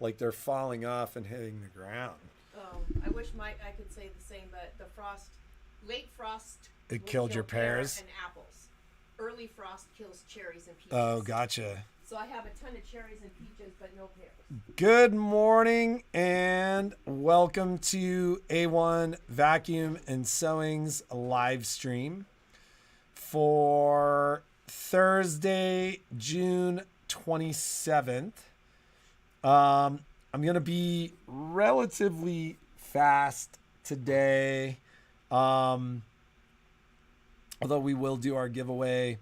like they're falling off and hitting the ground. Oh, I wish I could say the same, but the late frost It will killed kill your pear pears. and apples. Early frost kills cherries and Oh, peaches. gotcha. So I have a ton of cherries and peaches, but no pears. Good morning and welcome to A1 Vacuum and Sewing's live stream for Thursday, June 27th. I'm going to be relatively fast today, although we will do our giveaway.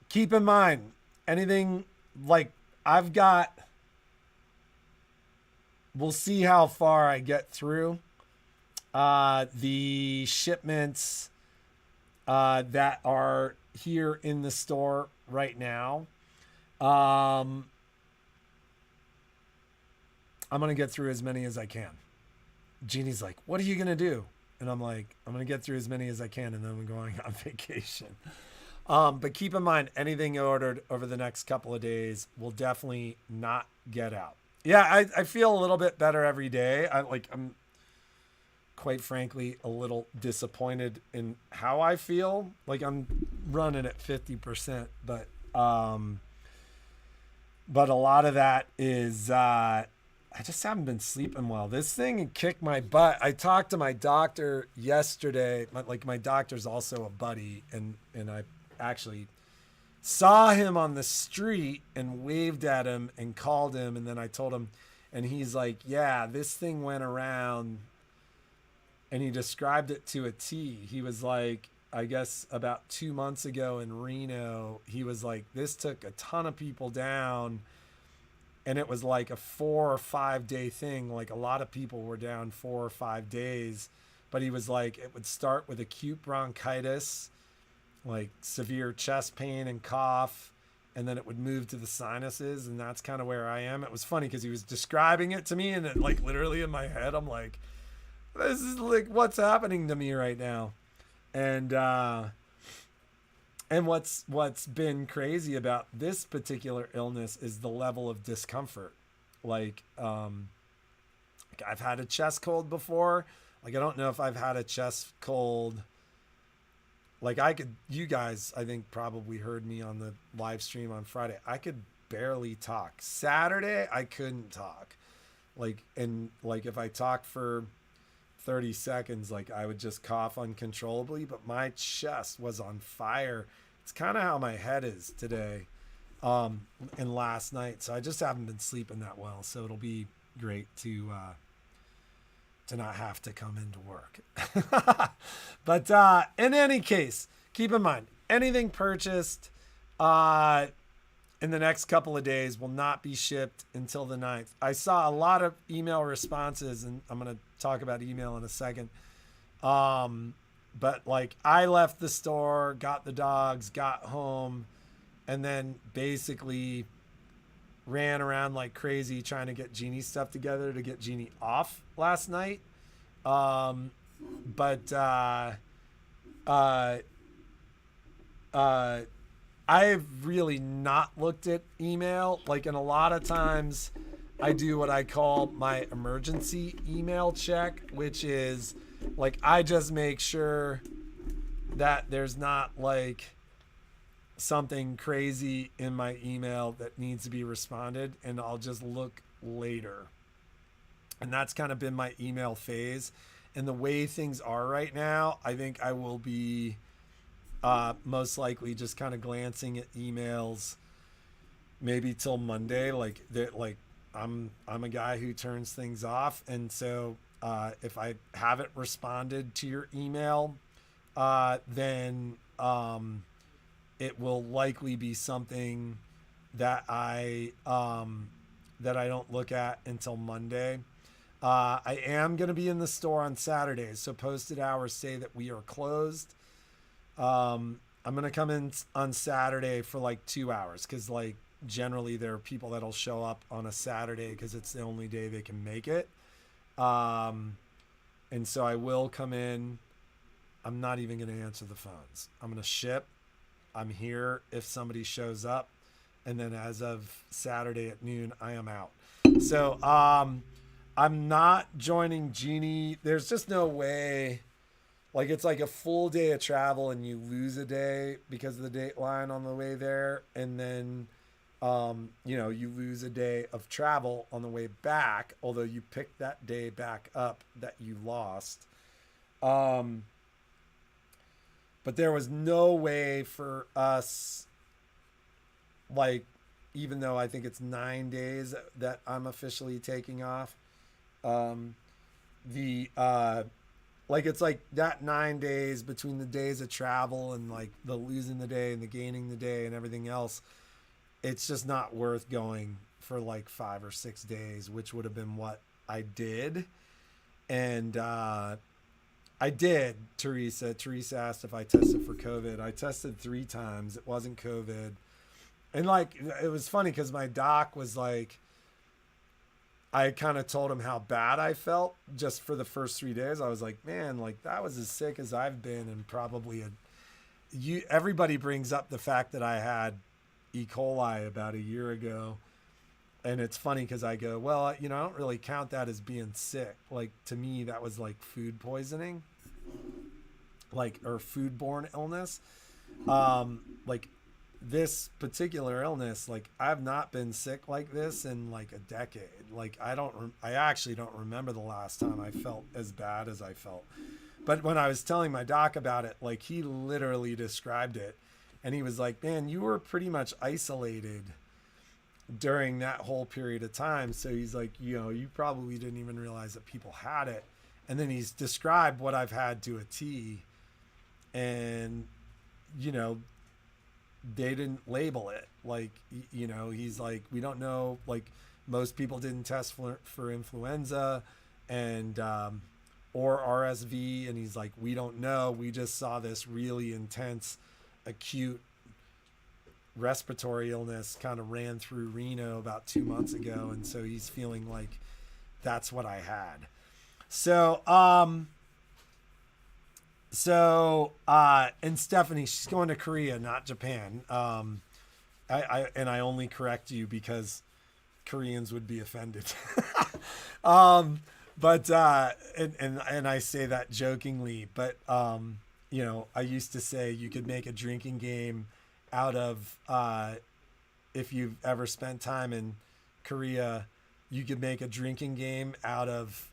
Keep in mind, anything like I've got, we'll see how far I get through the shipments that are here in the store right now. I'm going to get through as many as I can. Jeannie's like, what are you going to do? And I'm like, I'm going to get through as many as I can, and then I'm going on vacation. But keep in mind, anything ordered over the next couple of days will definitely not get out. Yeah, I feel a little bit better every day. I'm quite frankly a little disappointed in how I feel. Like I'm running at 50%, but a lot of that is I just haven't been sleeping well. This thing kicked my butt. I talked to my doctor yesterday. My doctor's also a buddy, and I actually saw him on the street and waved at him and called him, and then I told him, and he's like, yeah, this thing went around, and he described it to a T. He was like, I guess about 2 months ago in Reno, he was like, this took a ton of people down, and it was like a 4 or 5 day thing. Like a lot of people were down 4 or 5 days, but he was like, it would start with acute bronchitis, like severe chest pain and cough, and then it would move to the sinuses, and that's kind of where I am. It was funny because he was describing it to me, and it, like literally in my head I'm like, this is like what's happening to me right now. And what's been crazy about this particular illness is the level of discomfort. Like I've had a chest cold before. Like I don't know if I've had a chest cold. Like you guys, I think probably heard me on the live stream on Friday. I could barely talk. Saturday, I couldn't talk. Like if I talked for 30 seconds, like I would just cough uncontrollably, but my chest was on fire. It's kind of how my head is today, and last night. So I just haven't been sleeping that well. So it'll be great to not have to come into work. But in any case, keep in mind, anything purchased in the next couple of days will not be shipped until the 9th. I saw a lot of email responses, and I'm going to talk about email in a second. But like I left the store, got the dogs, got home, and then basically ran around like crazy trying to get Jeannie's stuff together to get Jeannie off last night. But I've really not looked at email. Like, and a lot of times I do what I call my emergency email check, which is like I just make sure that there's not like something crazy in my email that needs to be responded, and I'll just look later. And that's kind of been my email phase. And the way things are right now, I think I will be most likely just kind of glancing at emails maybe till Monday. Like I'm a guy who turns things off, and so if I haven't responded to your email, then it will likely be something that I don't look at until Monday. I am going to be in the store on Saturdays, so posted hours say that we are closed. I'm going to come in on Saturday for like 2 hours because like generally there are people that'll show up on a Saturday because it's the only day they can make it. And so I will come in. I'm not even going to answer the phones. I'm going to ship. I'm here if somebody shows up. and then as of Saturday at noon, I am out. So I'm not joining Genie. There's just no way. Like, it's like a full day of travel and you lose a day because of the date line on the way there. And then, you lose a day of travel on the way back, although you picked that day back up that you lost. But there was no way for us, like, even though I think it's 9 days that I'm officially taking off, it's like that 9 days between the days of travel and like the losing the day and the gaining the day and everything else, it's just not worth going for like 5 or 6 days, which would have been what I did. And I did. Teresa asked if I tested for COVID. I tested 3 times. It wasn't COVID. And like, it was funny because my doc was like, I kind of told him how bad I felt just for the first 3 days. I was like, man, like that was as sick as I've been. And probably everybody brings up the fact that I had E. coli about a year ago. And it's funny because I go, well, I don't really count that as being sick. Like, to me, that was like food poisoning, like, or foodborne illness. Like this particular illness, like I've not been sick like this in like a decade. Like I actually don't remember the last time I felt as bad as I felt. But when I was telling my doc about it, like he literally described it and he was like, man, you were pretty much isolated during that whole period of time. So he's like, you probably didn't even realize that people had it. And then he's described what I've had to a T, and they didn't label it. Like, he's like, we don't know, like most people didn't test for influenza and or RSV, and he's like, we don't know, we just saw this really intense acute respiratory illness kind of ran through Reno about 2 months ago, and so he's feeling like that's what I had. So and Stephanie, she's going to Korea, not Japan. I only correct you because Koreans would be offended. But I say that jokingly, but I used to say you could make a drinking game out of, if you've ever spent time in Korea, you could make a drinking game out of,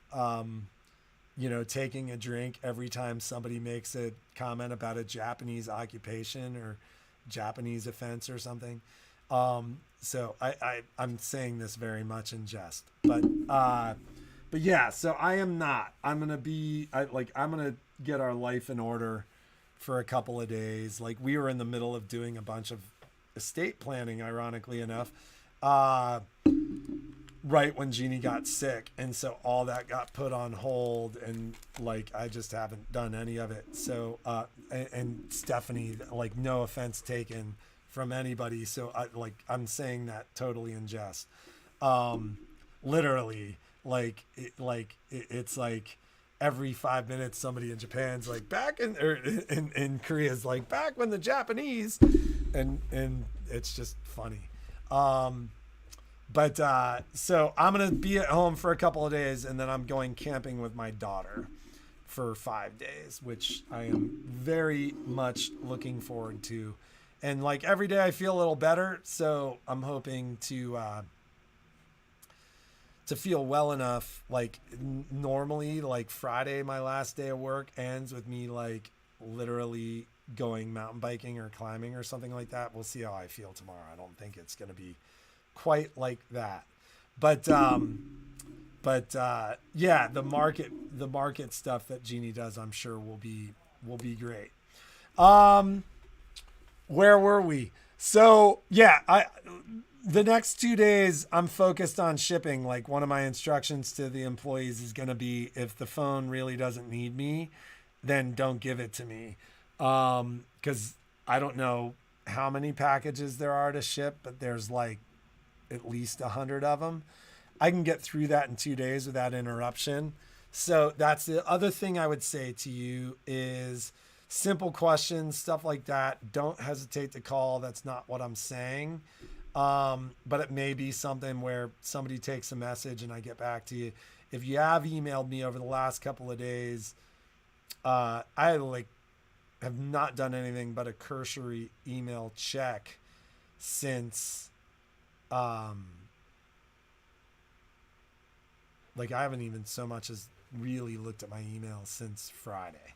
taking a drink every time somebody makes a comment about a Japanese occupation or Japanese offense or something. So I'm saying this very much in jest, but yeah, so I'm going to get our life in order for a couple of days. Like, we were in the middle of doing a bunch of estate planning, ironically enough, right when Jeannie got sick. And so all that got put on hold, and like, I just haven't done any of it. So, and Stephanie, like, no offense taken from anybody. So I'm saying that totally in jest. Literally, it's like every 5 minutes somebody in Japan's like, back in Korea's like, back when the Japanese, and it's just funny. But so I'm going to be at home for a couple of days, and then I'm going camping with my daughter for 5 days, which I am very much looking forward to. And like every day I feel a little better. So I'm hoping to feel well enough. Like normally, like Friday, my last day of work ends with me like literally going mountain biking or climbing or something like that. We'll see how I feel tomorrow. I don't think it's going to be quite like that, but yeah, the market stuff that Jeannie does, I'm sure will be great. Where were we? So yeah, the next 2 days I'm focused on shipping. Like, one of my instructions to the employees is going to be, if the phone really doesn't need me, then don't give it to me. 'Cause I don't know how many packages there are to ship, but there's like at least 100 of them. I can get through that in 2 days without interruption. So that's the other thing I would say to you is simple questions, stuff like that. Don't hesitate to call. That's not what I'm saying. But it may be something where somebody takes a message and I get back to you. If you have emailed me over the last couple of days, I like have not done anything but a cursory email check since, like I haven't even so much as really looked at my email since Friday.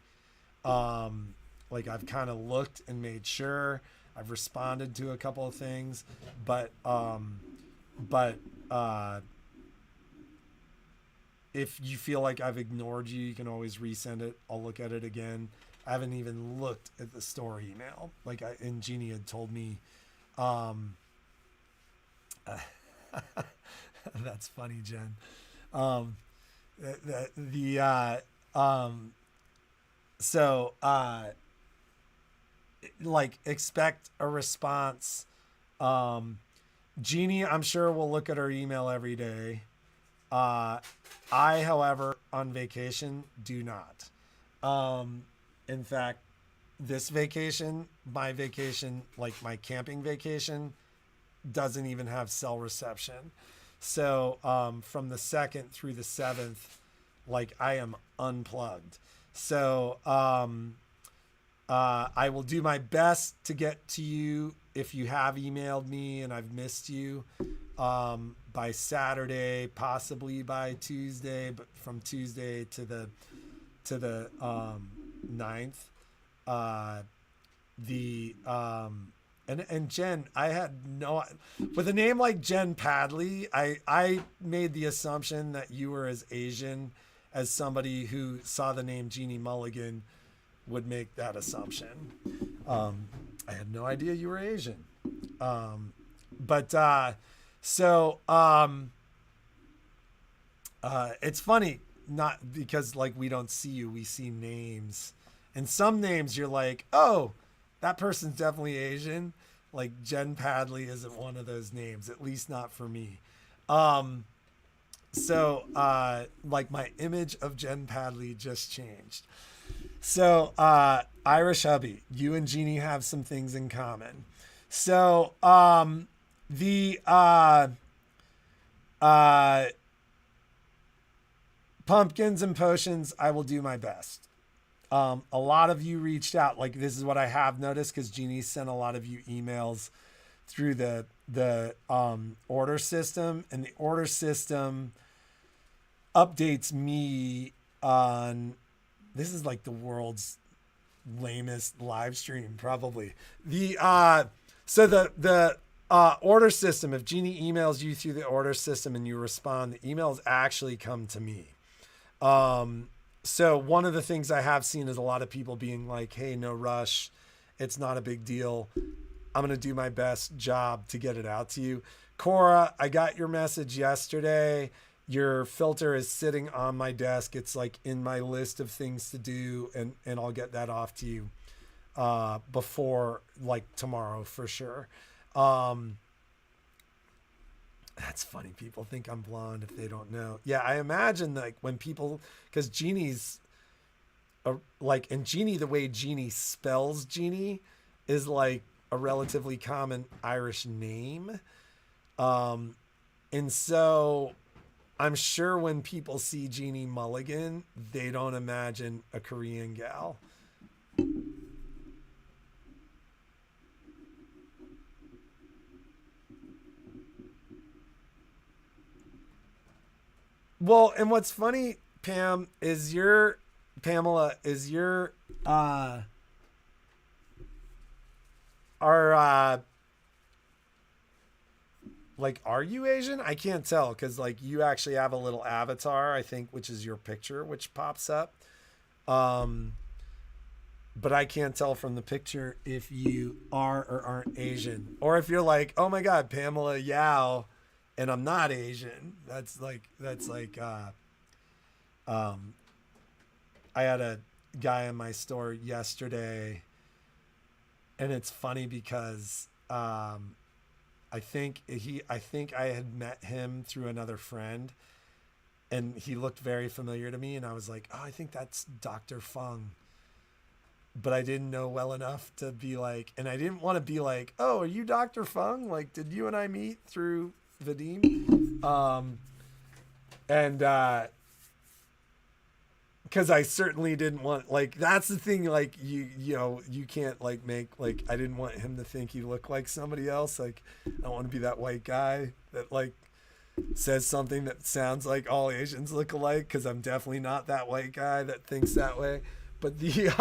Like I've kind of looked and made sure I've responded to a couple of things, but if you feel like I've ignored you, you can always resend it. I'll look at it again. I haven't even looked at the store email. And Jeannie had told me, that's funny, Jen. So like expect a response. Jeannie, I'm sure will look at her email every day. I, however, on vacation, do not. In fact, this vacation, my vacation, like my camping vacation, doesn't even have cell reception. So from the 2nd through the 7th, like I am unplugged. So I will do my best to get to you if you have emailed me and I've missed you by Saturday, possibly by Tuesday, but from Tuesday to the 9th. And Jen, I had with a name like Jen Padley, I made the assumption that you were as Asian as somebody who saw the name Jeannie Mulligan would make that assumption. I had no idea you were Asian. It's funny, not because like we don't see you, we see names. And some names you're like, oh, that person's definitely Asian. Like Jen Padley isn't one of those names, at least not for me. Like my image of Jen Padley just changed. So, Irish hubby, you and Jeannie have some things in common. So, pumpkins and potions, I will do my best. A lot of you reached out. Like this is what I have noticed because Jeannie sent a lot of you emails through the order system, and the order system updates me on. This is like the world's lamest live stream, probably. The order system. If Jeannie emails you through the order system and you respond, the emails actually come to me. So one of the things I have seen is a lot of people being like, hey, no rush. It's not a big deal. I'm going to do my best job to get it out to you. Cora, I got your message yesterday. Your filter is sitting on my desk. It's like in my list of things to do, and I'll get that off to you before like tomorrow for sure. That's funny. People think I'm blonde if they don't know. Yeah, I imagine like when people, because Jeannie's and Jeannie, the way Jeannie spells Jeannie is like a relatively common Irish name. And so I'm sure when people see Jeannie Mulligan, they don't imagine a Korean gal. Well, and what's funny, Pamela, is your are you Asian? I can't tell because like you actually have a little avatar, I think, which is your picture, which pops up. But I can't tell from the picture if you are or aren't Asian, or if you're like, oh my God, Pamela Yao, and I'm not Asian. I had a guy in my store yesterday, and it's funny because I think I had met him through another friend, and he looked very familiar to me, and I was like, oh, I think that's Dr. Fung. but I didn't know well enough to be like, and I didn't want to be like, oh, are you Dr. Fung? Like, did you and I meet through Vadim? And because I certainly didn't want, like, that's the thing, like, you know, you can't like make, like, I didn't want him to think he looked like somebody else. Like, I don't want to be that white guy that like says something that sounds like all Asians look alike, because I'm definitely not that white guy that thinks that way. But the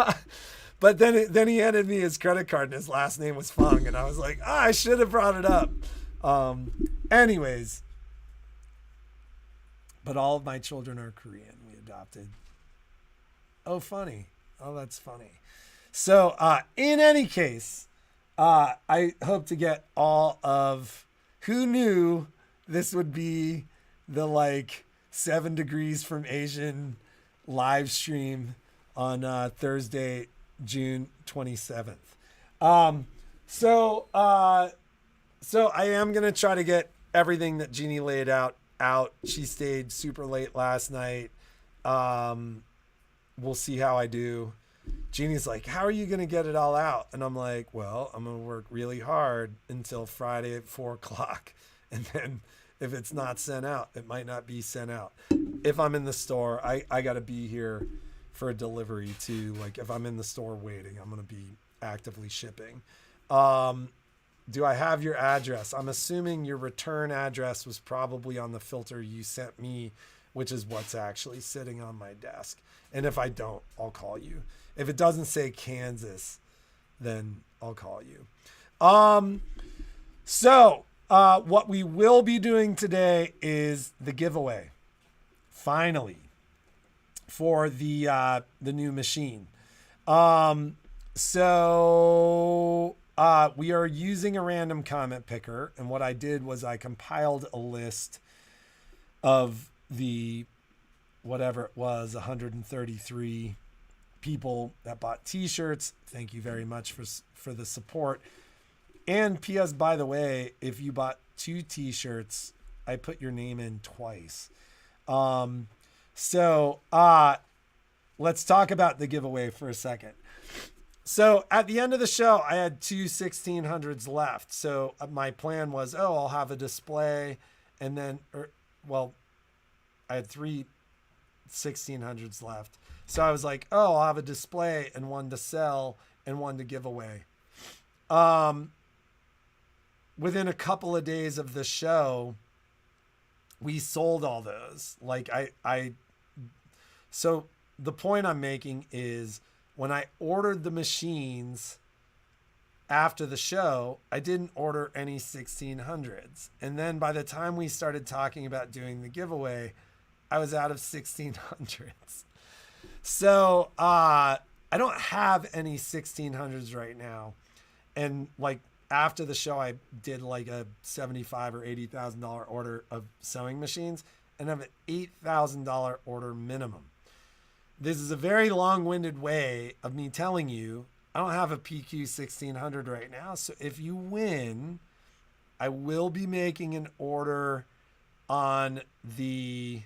but then he handed me his credit card and his last name was Fung, and I was like, I should have brought it up. Anyways, but all of my children are Korean. We adopted. Oh, funny. Oh, that's funny. So, in any case, I hope to get all of, who knew this would be the like 7 Degrees from Asian live stream on Thursday, June 27th. So I am going to try to get everything that Jeannie laid out. She stayed super late last night. We'll see how I do. Jeannie's like, how are you going to get it all out? And I'm like, well, I'm going to work really hard until Friday at 4:00. And then if it's not sent out, it might not be sent out. If I'm in the store, I got to be here for a delivery too. Like if I'm in the store waiting, I'm going to be actively shipping. Do I have your address? I'm assuming your return address was probably on the filter you sent me, which is what's actually sitting on my desk. And if I don't, I'll call you. If it doesn't say Kansas, then I'll call you. So what we will be doing today is the giveaway, finally, for the new machine. So we are using a random comment picker. And what I did was I compiled a list of the, whatever it was, 133 people that bought t-shirts. Thank you very much for the support. And P.S. by the way, if you bought 2 t-shirts, I put your name in twice. So let's talk about the giveaway for a second. So at the end of the show, I had 2 1600s left. So my plan was, I'll have a display, and then, I had 3 1600s left. So I was like, I'll have a display and one to sell and one to give away. Within a couple of days of the show, we sold all those. So the point I'm making is when I ordered the machines after the show, I didn't order any 1600s. And then by the time we started talking about doing the giveaway, I was out of 1600s. So I don't have any 1600s right now. And like after the show, I did like a $75,000 or $80,000 order of sewing machines, and I have an $8,000 order minimum. This is a very long-winded way of me telling you I don't have a PQ 1600 right now. So if you win, I will be making an order on the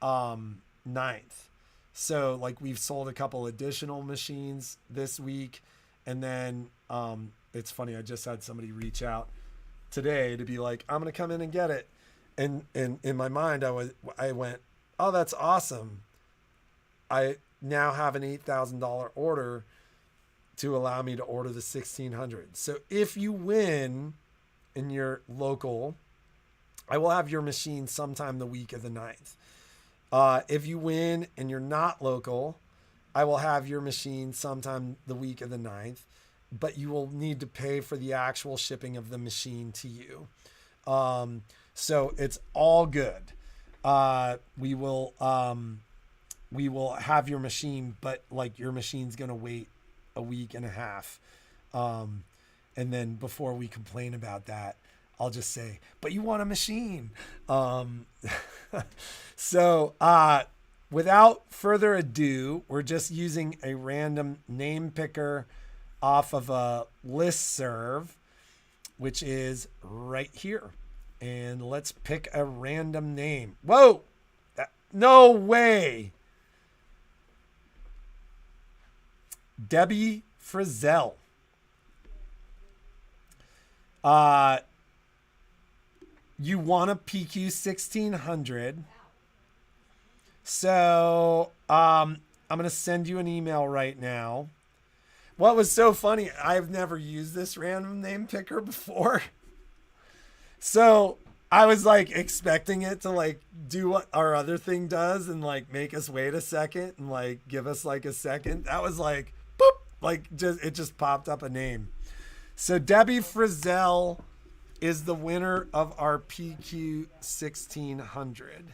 9th. So like we've sold a couple additional machines this week. And then it's funny, I just had somebody reach out today to be like, I'm going to come in and get it. And in my mind, I went, oh, that's awesome. I now have an $8,000 order to allow me to order the 1600. So if you win in your local, I will have your machine sometime the week of the 9th. If you win and you're not local, I will have your machine sometime the week of the 9th, but you will need to pay for the actual shipping of the machine to you. So it's all good. We will have your machine, but like your machine's going to wait a week and a half. And then before we complain about that, I'll just say, but you want a machine. So without further ado, we're just using a random name picker off of a listserv, which is right here. And let's pick a random name. Whoa! No way! Debbie Frizzell. You won a PQ 1600. So I'm going to send you an email right now. What was so funny, I've never used this random name picker before. So I was like expecting it to like do what our other thing does and like make us wait a second and like give us like a second. That was like, boop, like it just popped up a name. So Debbie Frizzell is the winner of our PQ 1600.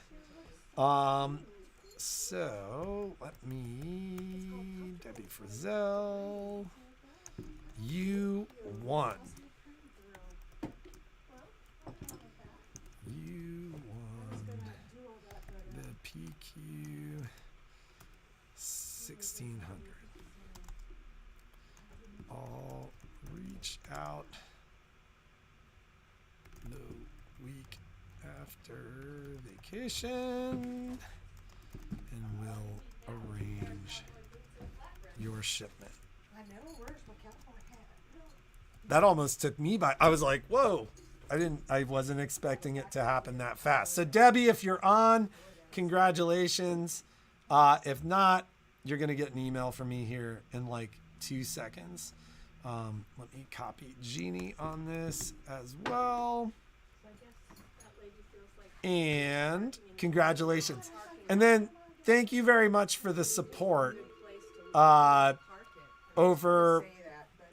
So let me, Debbie Frizzell, you won. You won the PQ 1600. I'll reach out the week after vacation and we'll arrange your shipment. That almost took me by. I was like, whoa. I wasn't expecting it to happen that fast. So Debbie, if you're on, congratulations. If not, you're going to get an email from me here in like 2 seconds. Let me copy Jeannie on this as well. And congratulations. And then thank you very much for the support over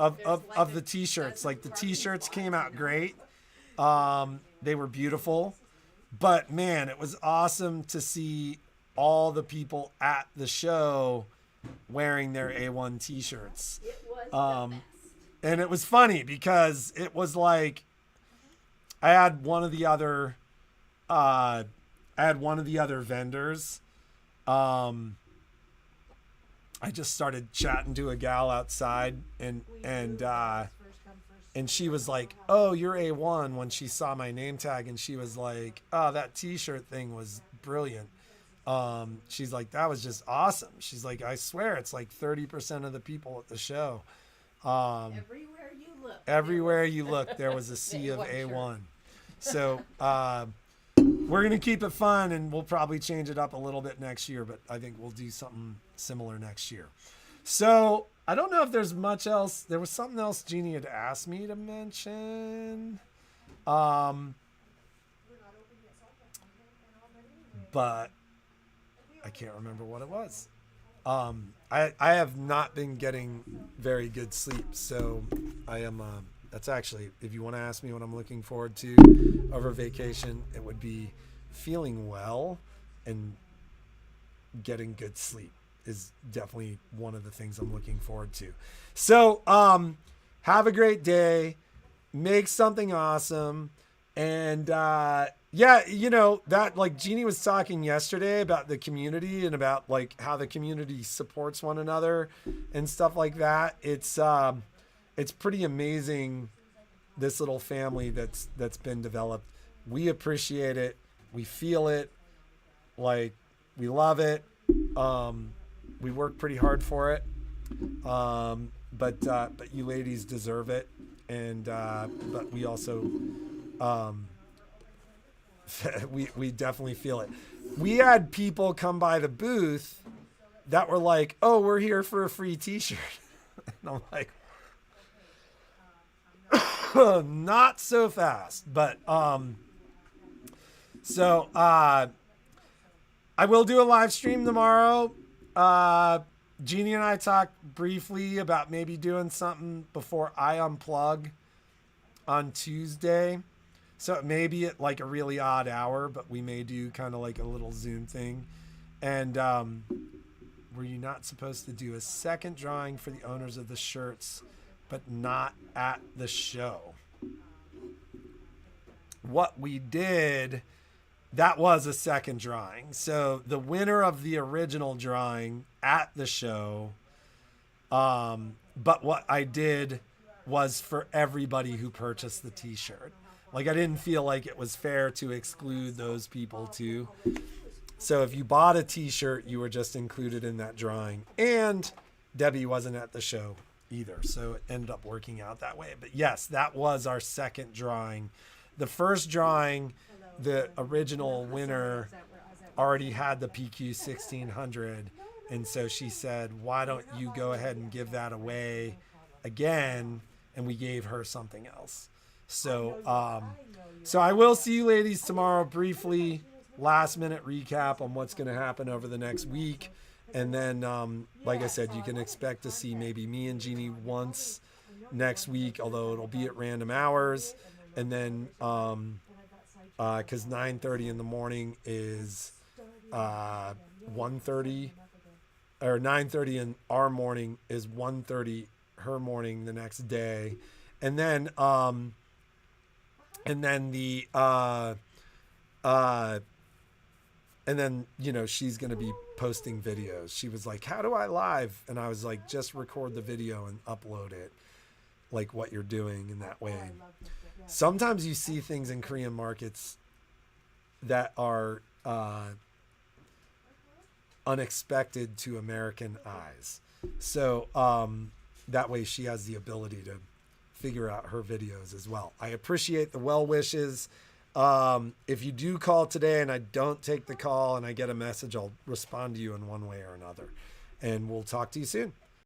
of the t-shirts. Like the t-shirts came out great. They were beautiful, but man, it was awesome to see all the people at the show wearing their A1 t-shirts. It was the best. And it was funny because it was like, I had one of the other vendors. I just started chatting to a gal outside and she was like, oh, you're A1 when she saw my name tag. And she was like, oh, that t-shirt thing was brilliant. She's like, that was just awesome. She's like, I swear it's like 30% of the people at the show. Everywhere you look, there was a sea of A1. So, we're going to keep it fun and we'll probably change it up a little bit next year, but I think we'll do something similar next year. So I don't know if there's much else. There was something else Jeannie had asked me to mention. But I can't remember what it was. I have not been getting very good sleep. So I am, that's actually, if you want to ask me what I'm looking forward to over vacation, it would be feeling well and getting good sleep is definitely one of the things I'm looking forward to. So, have a great day, make something awesome. And, yeah, you know, that like Jeannie was talking yesterday about the community and about like how the community supports one another and stuff like that. It's pretty amazing. This little family that's been developed. We appreciate it. We feel it. Like we love it. We work pretty hard for it. But you ladies deserve it. And, but we also, we definitely feel it. We had people come by the booth that were like, oh, we're here for a free t-shirt. And I'm like, not so fast, but, so, I will do a live stream tomorrow. Jeannie and I talked briefly about maybe doing something before I unplug on Tuesday. So it may be at like a really odd hour, but we may do kind of like a little Zoom thing. And were you not supposed to do a second drawing for the owners of the shirts, but not at the show? What we did, that was a second drawing. So the winner of the original drawing at the show, but what I did was for everybody who purchased the t-shirt. Like I didn't feel like it was fair to exclude those people too. So if you bought a t-shirt, you were just included in that drawing. And Debbie wasn't at the show either, so it ended up working out that way. But yes, that was our second drawing. The first drawing, the original winner already had the PQ 1600, and so she said, why don't you go ahead and give that away again? And we gave her something else. So so I will see you ladies tomorrow. Briefly, last minute recap on what's going to happen over the next week. And then, like I said, you can expect to see maybe me and Jeannie once next week, although it'll be at random hours. And then, because 9:30 in the morning is 1:30, or 9:30 in our morning is 1:30 her morning the next day. And then, the and then, you know, she's going to be posting videos. She was like, how do I live? And I was like, just record the video and upload it, like what you're doing in that way. Sometimes you see things in Korean markets that are unexpected to American eyes. So that way she has the ability to figure out her videos as well. I appreciate the well wishes. If you do call today and I don't take the call and I get a message, I'll respond to you in one way or another. And we'll talk to you soon.